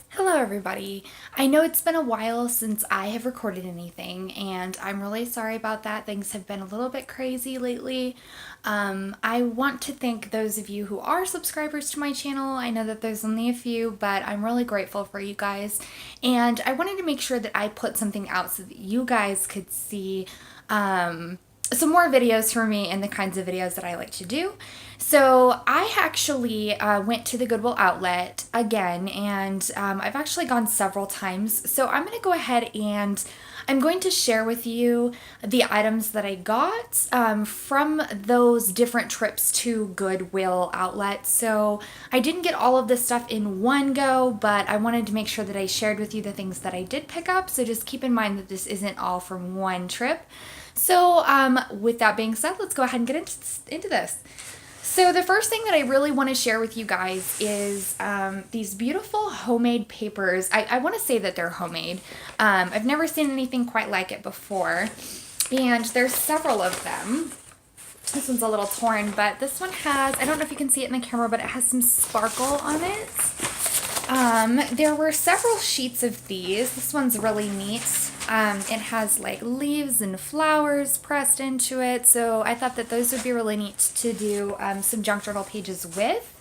Hello everybody. I know it's been a while since I have recorded anything and I'm really sorry about that. Things have been a little bit crazy lately. I want to thank those of you who are subscribers to my channel. I know that there's only a few, but I'm really grateful for you guys. And I wanted to make sure that I put something out so that you guys could see some more videos for me and the kinds of videos that I like to do. So I actually went to the Goodwill Outlet again, and I've actually gone several times. So I'm going to go ahead and I'm going to share with you the items that I got from those different trips to Goodwill Outlet. So I didn't get all of this stuff in one go, but I wanted to make sure that I shared with you the things that I did pick up. So just keep in mind that this isn't all from one trip. So with that being said, let's go ahead and get into this. So the first thing that I really want to share with you guys is these beautiful homemade papers. I want to say that they're homemade. I've never seen anything quite like it before. And there's several of them. This one's a little torn, but this one has, I don't know if you can see it in the camera, but it has some sparkle on it. There were several sheets of these. This one's really neat. It has like leaves and flowers pressed into it, so I thought that those would be really neat to do some junk journal pages with.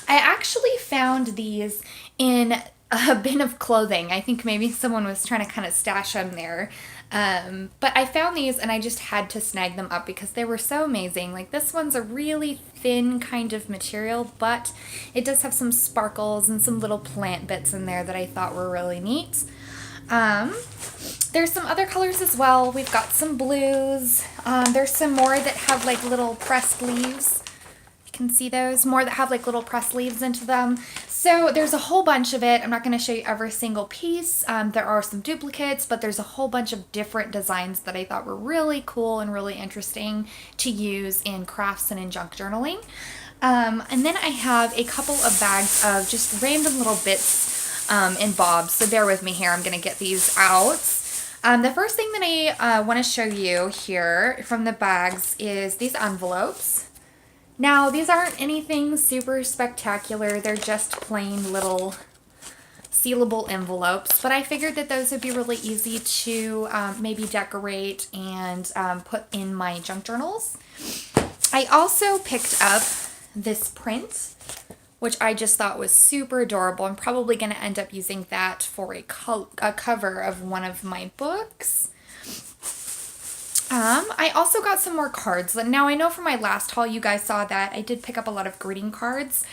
I actually found these in a bin of clothing. I think maybe someone was trying to kind of stash them there. But I found these and I just had to snag them up because they were so amazing. Like this one's a really thin kind of material, but it does have some sparkles and some little plant bits in there that I thought were really neat. There's some other colors as well. We've got some blues. There's some more that have like little pressed leaves. You can see those. More that have like little pressed leaves into them. So there's a whole bunch of it. I'm not going to show you every single piece. There are some duplicates, but there's a whole bunch of different designs that I thought were really cool and really interesting to use in crafts and in junk journaling. And then I have a couple of bags of just random little bits and bobs. So bear with me here. I'm going to get these out. The first thing that I want to show you here from the bags is these envelopes. Now, these aren't anything super spectacular. They're just plain little sealable envelopes, but I figured that those would be really easy to maybe decorate and put in my junk journals. I also picked up this print, which I just thought was super adorable. I'm probably going to end up using that for a cover of one of my books. I also got some more cards. Now, I know from my last haul you guys saw that I did pick up a lot of greeting cards.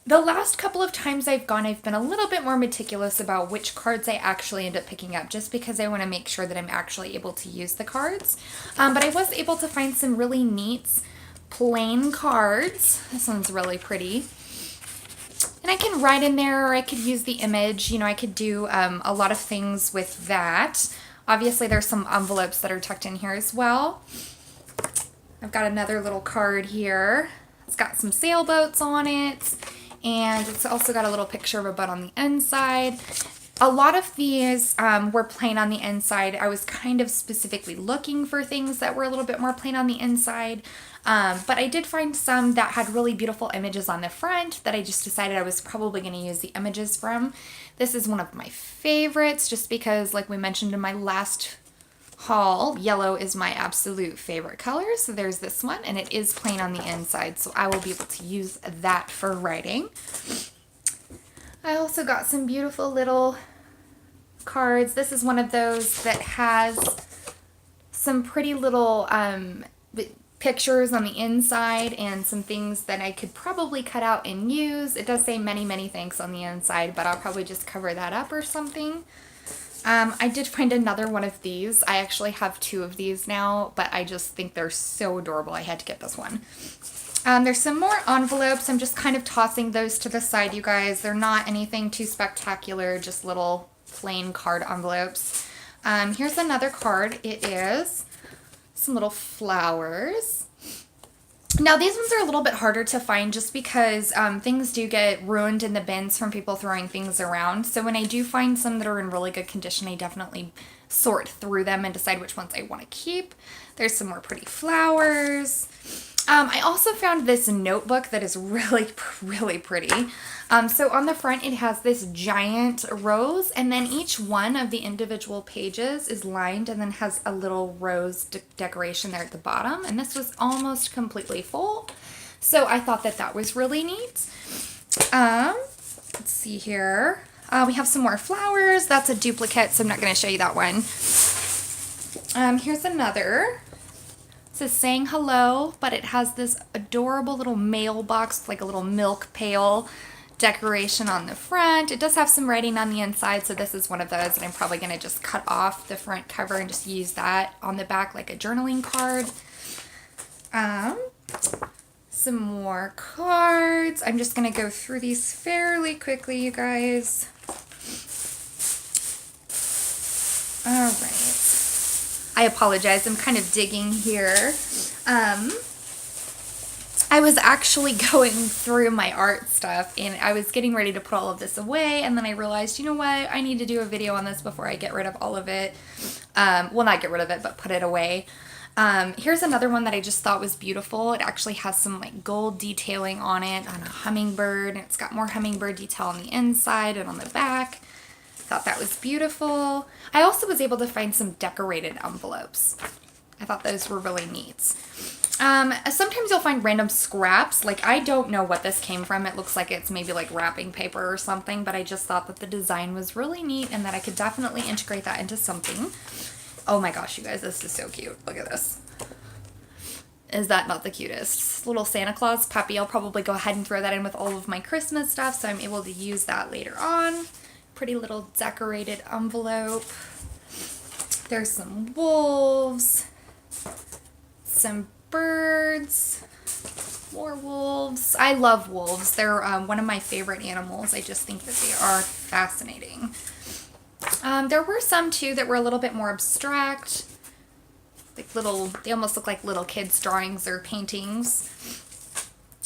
The last couple of times I've gone, I've been a little bit more meticulous about which cards I actually end up picking up, just because I want to make sure that I'm actually able to use the cards. But I was able to find some really neat plain cards. This one's really pretty. And I can write in there, or I could use the image. You know, I could do a lot of things with that. Obviously, there's some envelopes that are tucked in here as well. I've got another little card here. It's got some sailboats on it, and it's also got a little picture of a boat on the inside. A lot of these were plain on the inside. I was kind of specifically looking for things that were a little bit more plain on the inside. But I did find some that had really beautiful images on the front that I just decided I was probably going to use the images from. This is one of my favorites just because, like we mentioned in my last haul, yellow is my absolute favorite color. So there's this one, and it is plain on the inside, so I will be able to use that for writing. I also got some beautiful little cards. This is one of those that has some pretty little pictures on the inside and some things that I could probably cut out and use. It does say many, many thanks on the inside, but I'll probably just cover that up or something. I did find another one of these. I actually have two of these now, but I just think they're so adorable. I had to get this one. There's some more envelopes. I'm just kind of tossing those to the side, you guys. They're not anything too spectacular, just little plain card envelopes. Here's another card. It is some little flowers. Now, these ones are a little bit harder to find just because things do get ruined in the bins from people throwing things around. So when I do find some that are in really good condition, I definitely sort through them and decide which ones I want to keep. There's some more pretty flowers. I also found this notebook that is really, really pretty. So on the front, it has this giant rose, and then each one of the individual pages is lined and then has a little rose decoration there at the bottom. And this was almost completely full. So I thought that that was really neat. Let's see here. We have some more flowers. That's a duplicate, so I'm not going to show you that one. Here's another. It says saying hello, but it has this adorable little mailbox, like a little milk pail decoration on the front. It does have some writing on the inside, so this is one of those, and I'm probably going to just cut off the front cover and just use that on the back like a journaling card. Some more cards. I'm just going to go through these fairly quickly, you guys. All right. I apologize, I'm kind of digging here. I was actually going through my art stuff and I was getting ready to put all of this away, and then I realized, you know what, I need to do a video on this before I get rid of all of it. Well, not get rid of it, but put it away. Here's another one that I just thought was beautiful. It actually has some like gold detailing on it, on a hummingbird, and it's got more hummingbird detail on the inside and on the back. Thought that was beautiful. I also was able to find some decorated envelopes. I thought those were really neat. Sometimes you'll find random scraps. Like, I don't know what this came from. It looks like it's maybe like wrapping paper or something, but I just thought that the design was really neat and that I could definitely integrate that into something. Oh my gosh, you guys, this is so cute. Look at this. Is that not the cutest? Little Santa Claus puppy. I'll probably go ahead and throw that in with all of my Christmas stuff, so I'm able to use that later on. Pretty little decorated envelope. There's some wolves, some birds, more wolves. I love wolves. They're one of my favorite animals. I just think that they are fascinating. There were some too that were a little bit more abstract, like they almost look like little kids' drawings or paintings.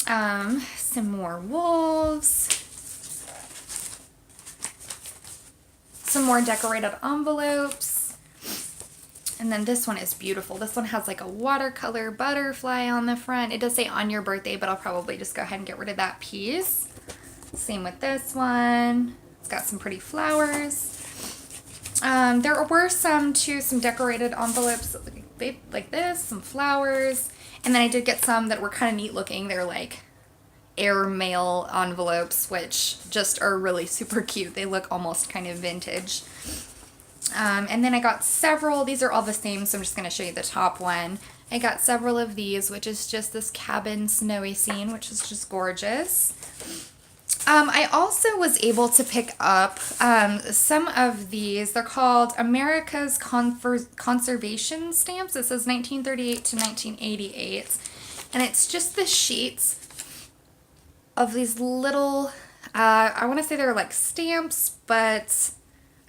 Some more wolves. Some more decorated envelopes. And then this one is beautiful. This one has like a watercolor butterfly on the front. It does say on your birthday, but I'll probably just go ahead and get rid of that piece. Same with this one. It's got some pretty flowers. There were some decorated envelopes like this, some flowers. And then I did get some that were kind of neat looking. They're like airmail envelopes, which just are really super cute. They look almost kind of vintage. And then I got several. These are all the same, so I'm just going to show you the top one. I got several of these, which is just this cabin snowy scene, which is just gorgeous. I also was able to pick up some of these. They're called America's Conservation Stamps. It says 1938 to 1988. And it's just the sheets of these little, I want to say they're like stamps, but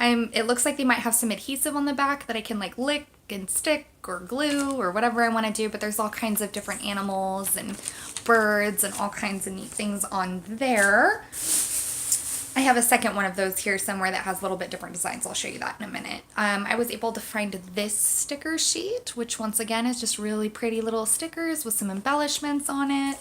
it looks like they might have some adhesive on the back that I can like lick and stick or glue or whatever I want to do, but there's all kinds of different animals and birds and all kinds of neat things on there. I have a second one of those here somewhere that has a little bit different designs. I'll show you that in a minute. I was able to find this sticker sheet, which once again is just really pretty little stickers with some embellishments on it.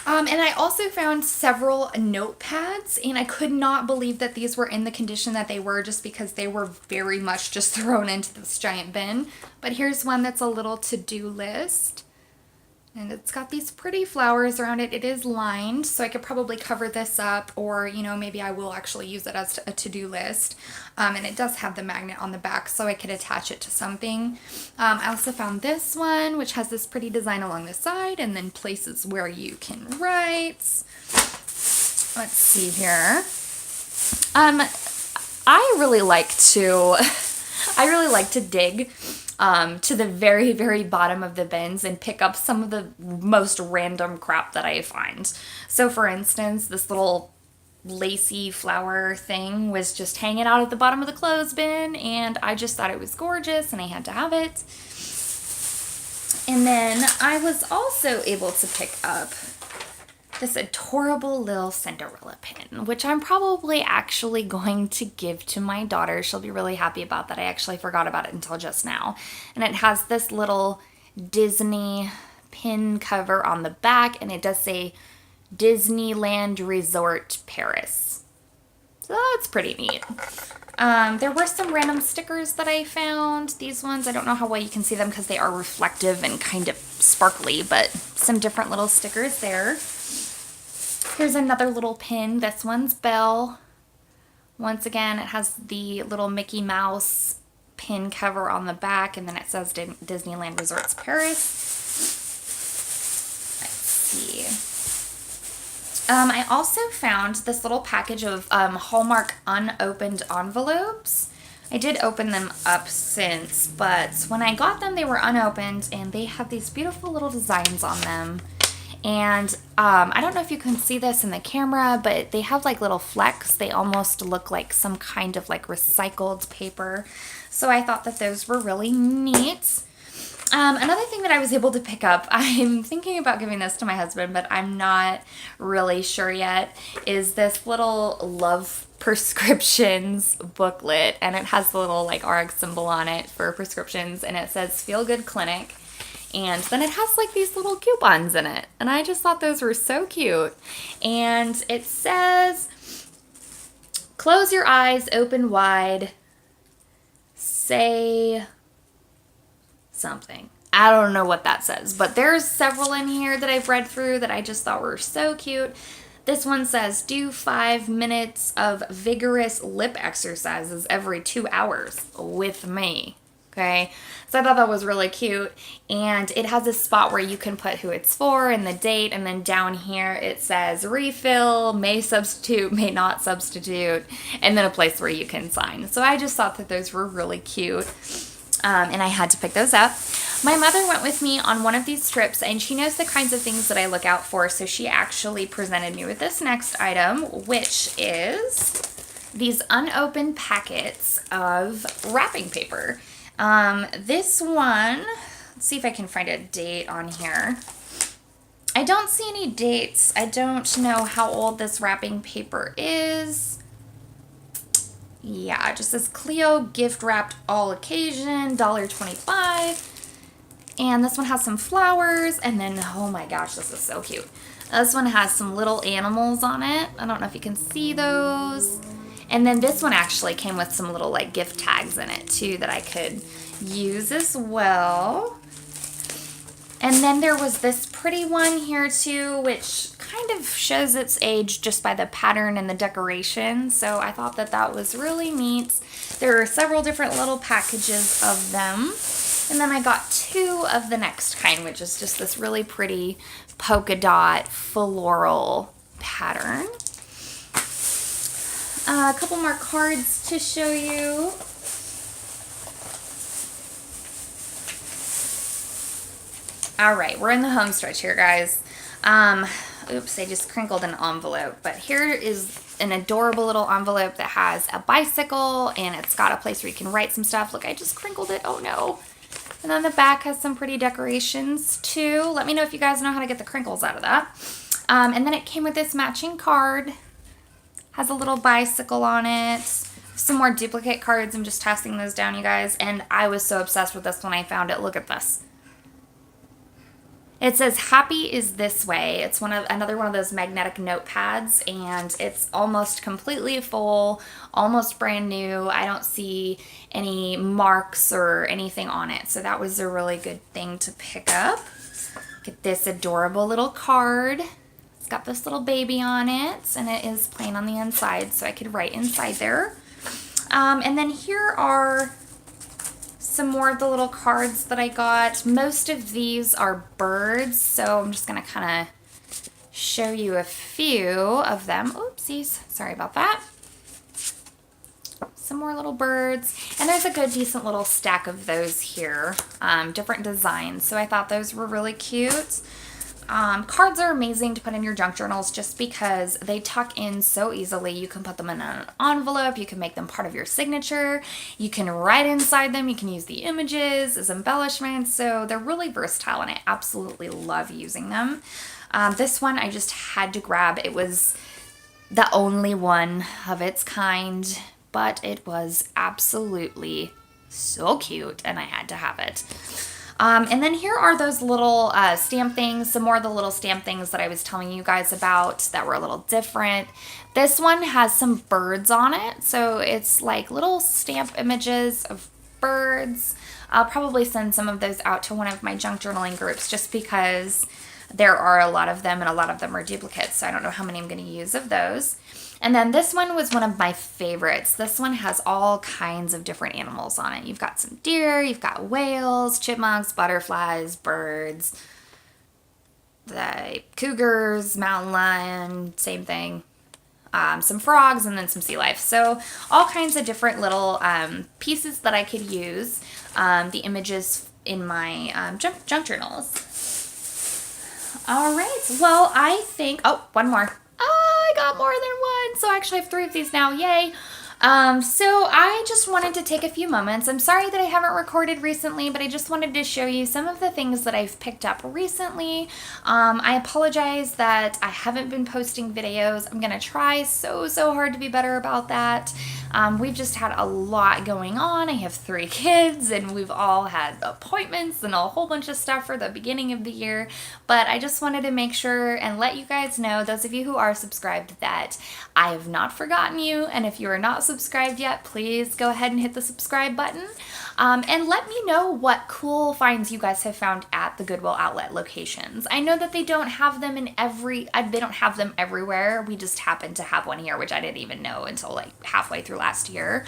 And I also found several notepads, and I could not believe that these were in the condition that they were, just because they were very much just thrown into this giant bin. But here's one that's a little to-do list. And it's got these pretty flowers around it. It is lined, so I could probably cover this up, or, you know, maybe I will actually use it as a to-do list. And it does have the magnet on the back, so I could attach it to something. I also found this one, which has this pretty design along the side, and then places where you can write. Let's see here. I really like to dig to the very, very bottom of the bins and pick up some of the most random crap that I find. So for instance, this little lacy flower thing was just hanging out at the bottom of the clothes bin, and I just thought it was gorgeous and I had to have it. And then I was also able to pick up this adorable little Cinderella pin, which I'm probably actually going to give to my daughter. She'll be really happy about that. I actually forgot about it until just now. And it has this little Disney pin cover on the back, and it does say Disneyland Resort Paris. So that's pretty neat. There were some random stickers that I found. These ones, I don't know how well you can see them because they are reflective and kind of sparkly, but some different little stickers there. Here's another little pin. This one's Belle. Once again, it has the little Mickey Mouse pin cover on the back, and then it says Disneyland Resorts Paris. Let's see. I also found this little package of Hallmark unopened envelopes. I did open them up since, but when I got them, they were unopened, and they have these beautiful little designs on them. And I don't know if you can see this in the camera, but they have like little flecks. They almost look like some kind of like recycled paper. So I thought that those were really neat. Another thing that I was able to pick up, I'm thinking about giving this to my husband, but I'm not really sure yet, is this little Love Prescriptions booklet. And it has the little like RX symbol on it for prescriptions, and it says Feel Good Clinic. And then it has like these little coupons in it. And I just thought those were so cute. And it says, close your eyes, open wide, say something. I don't know what that says, but there's several in here that I've read through that I just thought were so cute. This one says, do 5 minutes of vigorous lip exercises every 2 hours with me. Okay, so I thought that was really cute, and it has a spot where you can put who it's for and the date, and then down here it says refill, may substitute, may not substitute, and then a place where you can sign. So I just thought that those were really cute, and I had to pick those up. My mother went with me on one of these trips, and she knows the kinds of things that I look out for, so she actually presented me with this next item, which is these unopened packets of wrapping paper. This one, let's see if I can find a date on here. I don't see any dates. I don't know how old this wrapping paper is. Yeah, it just says Cleo gift wrapped all occasion, $1.25. And this one has some flowers, and then, oh my gosh, this is so cute. This one has some little animals on it. I don't know if you can see those. And then this one actually came with some little like gift tags in it too that I could use as well. And then there was this pretty one here too, which kind of shows its age just by the pattern and the decoration. So I thought that that was really neat. There are several different little packages of them. And then I got 2 of the next kind, which is just this really pretty polka dot floral pattern. A couple more cards to show you. All right, we're in the home stretch here, guys. Oops, I just crinkled an envelope. But here is an adorable little envelope that has a bicycle, and it's got a place where you can write some stuff. Look, I just crinkled it. Oh, no. And then the back has some pretty decorations, too. Let me know if you guys know how to get the crinkles out of that. And then it came with this matching card. Has a little bicycle on it. Some more duplicate cards. I'm just tossing those down, you guys. And I was so obsessed with this when I found it. Look at this. It says, happy is this way. It's another one of those magnetic notepads, and it's almost completely full, almost brand new. I don't see any marks or anything on it, so that was a really good thing to pick up. Get this adorable little card. It's got this little baby on it, and it is plain on the inside, so I could write inside there. And then here are some more of the little cards that I got. Most of these are birds, so I'm just going to kind of show you a few of them. Oopsies, sorry about that. Some more little birds, and there's a good decent little stack of those here, different designs, so I thought those were really cute. Cards are amazing to put in your junk journals just because they tuck in so easily. You can put them in an envelope, you can make them part of your signature, you can write inside them, you can use the images as embellishments, so they're really versatile and I absolutely love using them. This one I just had to grab. It was the only one of its kind, but it was absolutely so cute and I had to have it. And then here are those little stamp things, some more of the little stamp things that I was telling you guys about that were a little different. This one has some birds on it, so it's like little stamp images of birds. I'll probably send some of those out to one of my junk journaling groups just because there are a lot of them and a lot of them are duplicates, so I don't know how many I'm going to use of those. And then this one was one of my favorites. This one has all kinds of different animals on it. You've got some deer, you've got whales, chipmunks, butterflies, birds, the cougars, mountain lion, same thing. Some frogs, and then some sea life. So all kinds of different little pieces that I could use, the images in my junk journals. All right, well, I think, oh, one more. I got more than one, so I actually have 3 of these now, yay. So I just wanted to take a few moments. I'm sorry that I haven't recorded recently, but I just wanted to show you some of the things that I've picked up recently. I apologize that I haven't been posting videos. I'm gonna try so hard to be better about that. We've just had a lot going on. I have 3 kids and we've all had appointments and a whole bunch of stuff for the beginning of the year, but I just wanted to make sure and let you guys know, those of you who are subscribed, that I have not forgotten you, and if you are not subscribed yet, please go ahead and hit the subscribe button. And let me know what cool finds you guys have found at the Goodwill Outlet locations. I know that they don't have them in they don't have them everywhere. We just happen to have one here, which I didn't even know until like halfway through last year.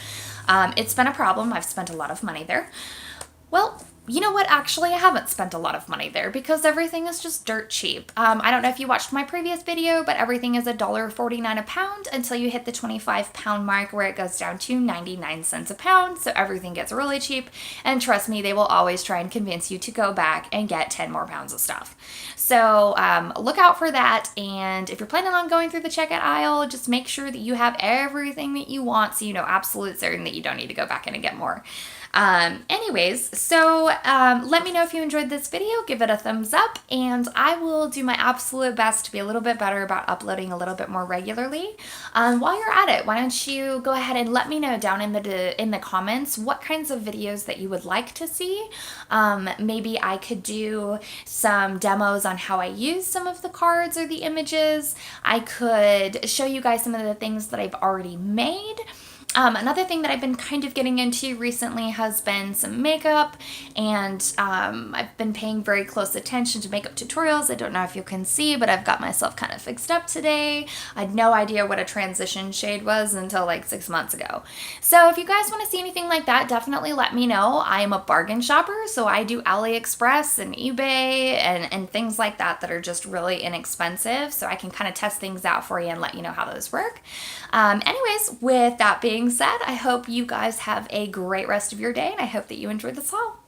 It's been a problem. I've spent a lot of money there. Well, you know what? Actually, I haven't spent a lot of money there because everything is just dirt cheap. I don't know if you watched my previous video, but everything is $1.49 a pound until you hit the 25-pound mark where it goes down to 99 cents a pound. So everything gets really cheap. And trust me, they will always try and convince you to go back and get 10 more pounds of stuff. So look out for that. And if you're planning on going through the checkout aisle, just make sure that you have everything that you want so you know absolute certain that you don't need to go back in and get more. Anyways, so let me know if you enjoyed this video, give it a thumbs up, and I will do my absolute best to be a little bit better about uploading a little bit more regularly. While you're at it, why don't you go ahead and let me know down in the comments what kinds of videos that you would like to see. Maybe I could do some demos on how I use some of the cards or the images. I could show you guys some of the things that I've already made. Another thing that I've been kind of getting into recently has been some makeup, and I've been paying very close attention to makeup tutorials. I don't know if you can see, but I've got myself kind of fixed up today. I had no idea what a transition shade was until like 6 months ago. So if you guys want to see anything like that, definitely let me know. I am a bargain shopper, so I do AliExpress and eBay and things like that that are just really inexpensive, so I can kind of test things out for you and let you know how those work. Anyways, with that being said, I hope you guys have a great rest of your day, and I hope that you enjoyed this haul.